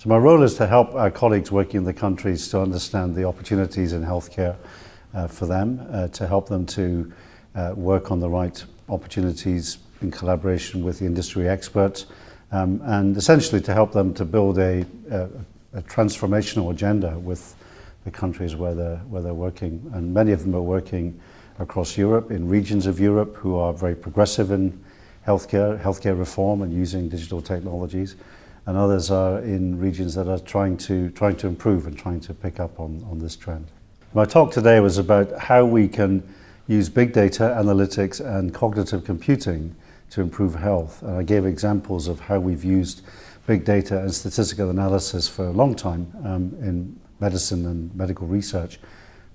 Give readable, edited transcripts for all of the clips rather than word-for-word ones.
So my role is to help our colleagues working in the countries to understand the opportunities in healthcare for them, to help them to work on the right opportunities in collaboration with the industry experts, and essentially to help them to build a transformational agenda with the countries where they're working. And many of them are working across Europe, in regions of Europe who are very progressive in healthcare reform and using digital technologies. And others are in regions that are trying to improve and trying to pick up on this trend. My talk today was about how we can use big data, analytics and cognitive computing to improve health. And I gave examples of how we've used big data and statistical analysis for a long time in medicine and medical research,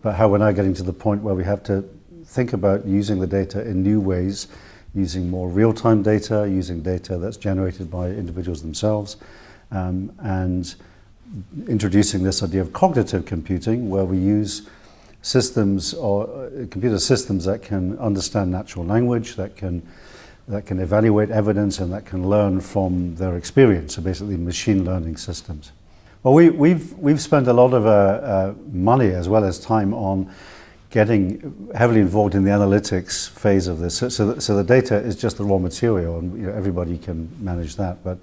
but how we're now getting to the point where we have to think about using the data in new ways, using more real-time data, using data that's generated by individuals themselves, and introducing this idea of cognitive computing, where we use systems or computer systems that can understand natural language, that can evaluate evidence, and that can learn from their experience. So basically, machine learning systems. Well, we've spent a lot of money as well as time on getting heavily involved in the analytics phase of this. So the data is just the raw material, and everybody can manage that. But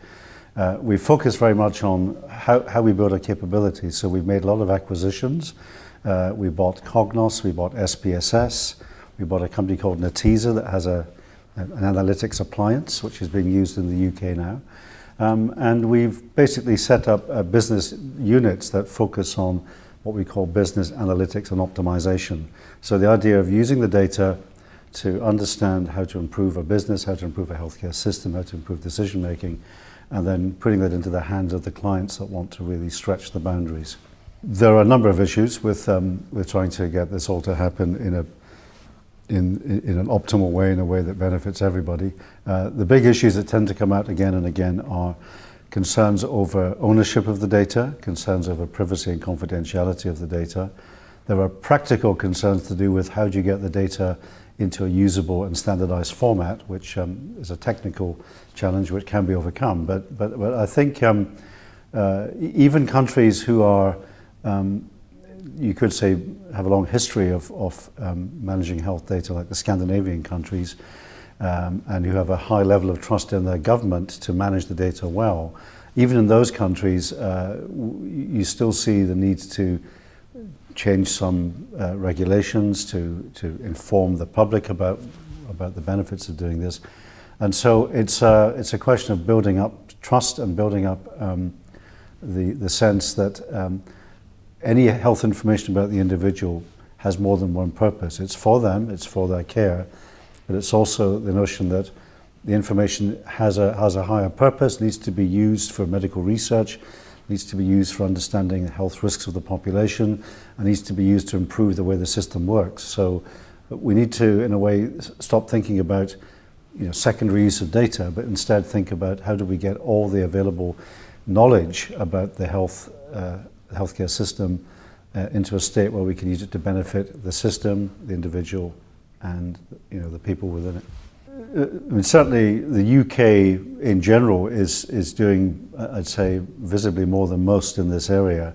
we focus very much on how we build our capabilities. So we've made a lot of acquisitions. We bought Cognos, we bought SPSS, we bought a company called Netezza that has an analytics appliance, which is being used in the UK now. And we've basically set up business units that focus on what we call business analytics and optimization. So the idea of using the data to understand how to improve a business, how to improve a healthcare system, how to improve decision making, and then putting that into the hands of the clients that want to really stretch the boundaries. There are a number of issues with trying to get this all to happen in an optimal way, in a way that benefits everybody. The big issues that tend to come out again and again are concerns over ownership of the data, concerns over privacy and confidentiality of the data. There are practical concerns to do with how do you get the data into a usable and standardized format, which is a technical challenge which can be overcome. But I think even countries who are, you could say, have a long history of managing health data, like the Scandinavian countries, and who have a high level of trust in their government to manage the data well. Even in those countries, you still see the need to change some regulations to inform the public about the benefits of doing this. And so it's a question of building up trust and building up the sense that any health information about the individual has more than one purpose. It's for them, it's for their care, but it's also the notion that the information has a higher purpose, needs to be used for medical research, needs to be used for understanding the health risks of the population, and needs to be used to improve the way the system works. So we need to, in a way, stop thinking about secondary use of data, but instead think about how do we get all the available knowledge about the healthcare system into a state where we can use it to benefit the system, the individual, and the people within it. I mean, certainly the UK in general is doing, I'd say, visibly more than most in this area,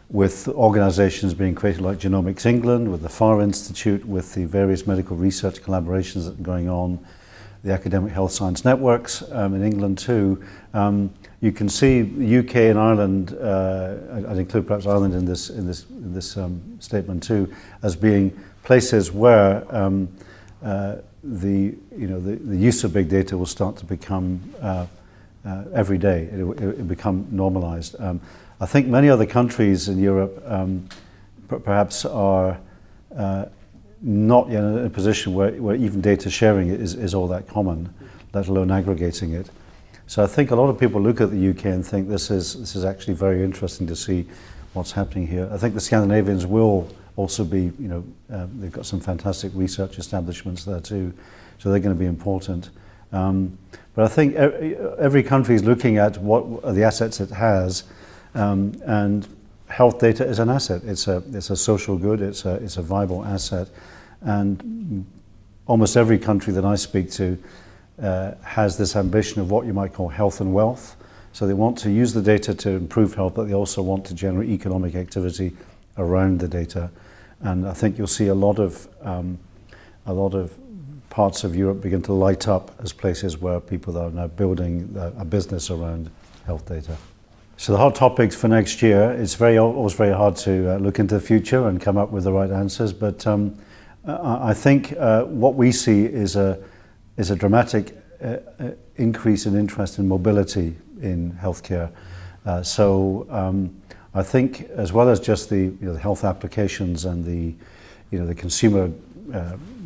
with organisations being created like Genomics England, with the FAR Institute, with the various medical research collaborations that are going on, the academic health science networks in England too. You can see the UK and Ireland, I'd include perhaps Ireland in this statement too, as being places where the use of big data will start to become every day. It will become normalized. I think many other countries in Europe perhaps are not yet in a position where even data sharing is all that common, let alone aggregating it. So I think a lot of people look at the UK and think this is actually very interesting to see what's happening here. I think the Scandinavians will also be, they've got some fantastic research establishments there too, so they're going to be important. But I think every country is looking at what are the assets it has, and health data is an asset. It's a social good. It's a viable asset, and almost every country that I speak to has this ambition of what you might call health and wealth. So they want to use the data to improve health, but they also want to generate economic activity around the data. And I think you'll see a lot of parts of Europe begin to light up as places where people are now building a business around health data. So the hot topics for next year, it's always very hard to look into the future and come up with the right answers, but I think what we see is a dramatic increase in interest in mobility in healthcare. I think, as well as just the the health applications and the consumer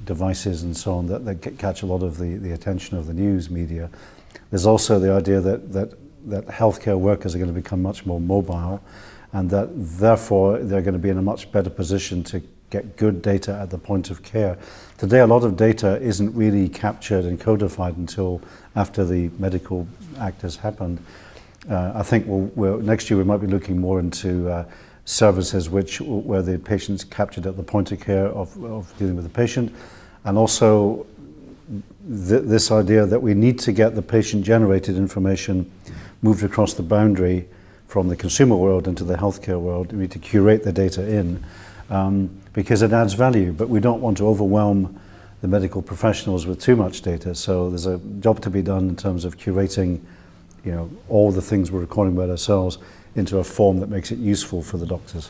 devices and so on that catch a lot of the attention of the news media, there's also the idea that healthcare workers are going to become much more mobile, and that therefore they're going to be in a much better position to get good data at the point of care. Today, a lot of data isn't really captured and codified until after the Medical Act has happened. I think next year we might be looking more into services where the patient's captured at the point of care of dealing with the patient, and also this idea that we need to get the patient-generated information moved across the boundary from the consumer world into the healthcare world. We need to curate the data in because it adds value, but we don't want to overwhelm the medical professionals with too much data. So there's a job to be done in terms of curating all the things we're recording about ourselves into a form that makes it useful for the doctors.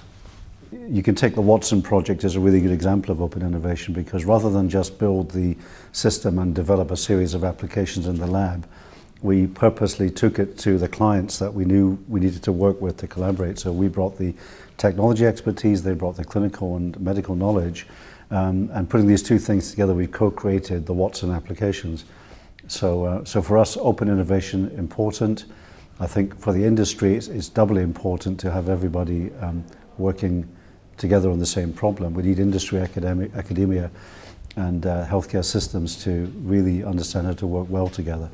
You can take the Watson project as a really good example of open innovation, because rather than just build the system and develop a series of applications in the lab, we purposely took it to the clients that we knew we needed to work with to collaborate. So we brought the technology expertise, they brought the clinical and medical knowledge, and putting these two things together, we co-created the Watson applications. So for us, open innovation important. I think for the industry, it's doubly important to have everybody working together on the same problem. We need industry, academia, and healthcare systems to really understand how to work well together.